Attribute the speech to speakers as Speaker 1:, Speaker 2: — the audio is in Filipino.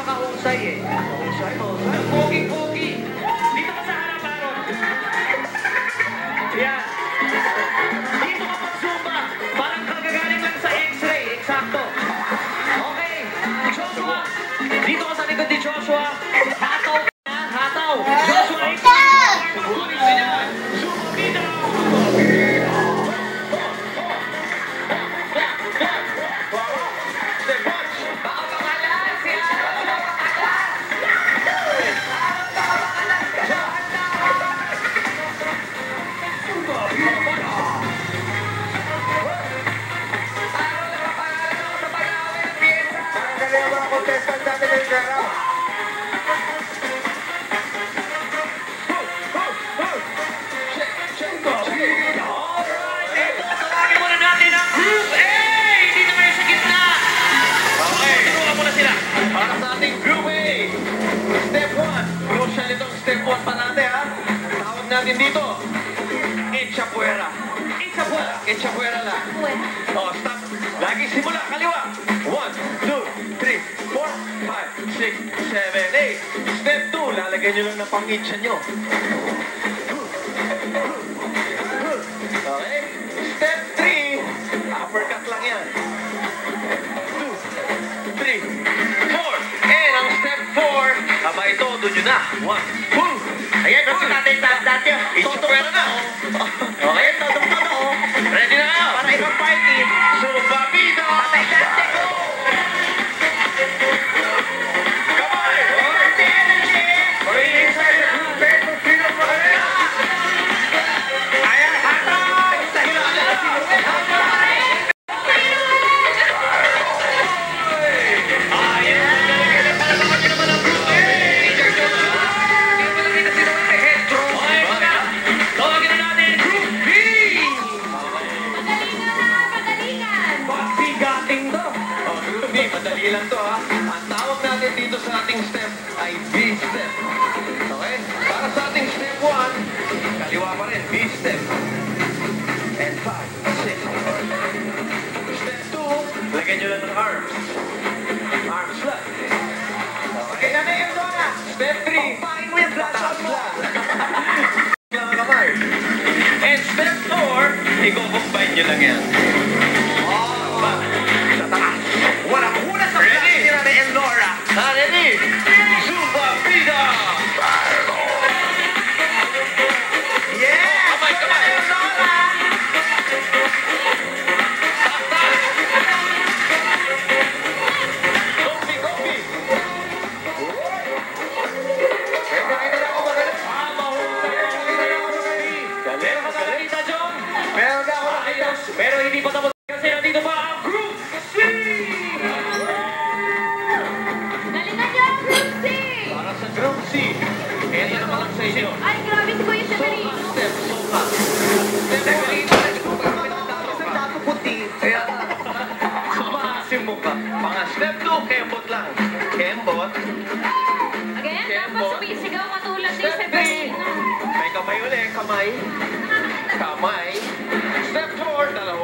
Speaker 1: Mahusay eh. Mahusay. Pogi-pogi. Dito ka sa harapan ron. Yan. Dito ka pang zumba. Parang kagagaling lang sa x-ray. Eksakto. Okay. Joshua. Dito ka sa likod ni Joshua. Hataw ka na. Hataw. Joshua, ikaw. Subunin ka niyan. Subunin na. Step 1 pa natin, ha? Tawag natin dito. Echapuera. Echapuera. Echapuera lang. Oh, stop. Lagi simula. Kaliwa. 1, 2, 3, 4, 5, 6, 7, 8. Step 2. Lalagyan nyo lang ng pang-itcha nyo. Okay. Step 3. Uppercut lang yan. 2, 3, 4. And ang step 4. Tama ito. Doon nyo na. 1, 2. Ayan, kasi natin dati. Echapuera na. Okay, todo. Ready na kayo? Para ibang party. Zumba Vida. Patay dati ko. Come on. Energy. Inside the group. Freedom for her. Ayan, hataw. Madali lang to, ha? Ang tawag natin dito sa ating step ay B-step. Okay? Para sa ating step 1, kaliwa pa rin, B-step. And 5, 6. Step 2, lagyan nyo lang ng arms. Arms lang. Okay, nanay yung doon. Step 3, pain mo yung flash out mo. Lang ang kamay. And step 4, i-combine nyo lang yan. Sa taas. Walang una sa flash ni Nanay and Laura. Ready? Zumba Vida! Yeah! Kamay! Nanay and Laura! Gopi! Kaya na ako magaling. Mahusay. Galing. Nakita, John? Meron na ako nakita. Pero hindi pa tapos kasi nandito pa ang Group C! Sa Group C. Ito naman lang sa inyo.
Speaker 2: Ay, grabe si Kuya Severino.
Speaker 1: Step, soka. Step, Severino. Isang dato puti. Kaya, sumahasim mo ka. Step 2, kembot lang. Kembot.
Speaker 2: Again, dapat sumisigaw matulad ni Severino.
Speaker 1: May kamay ulit. Kamay. Kamay. Step 4, dalawa.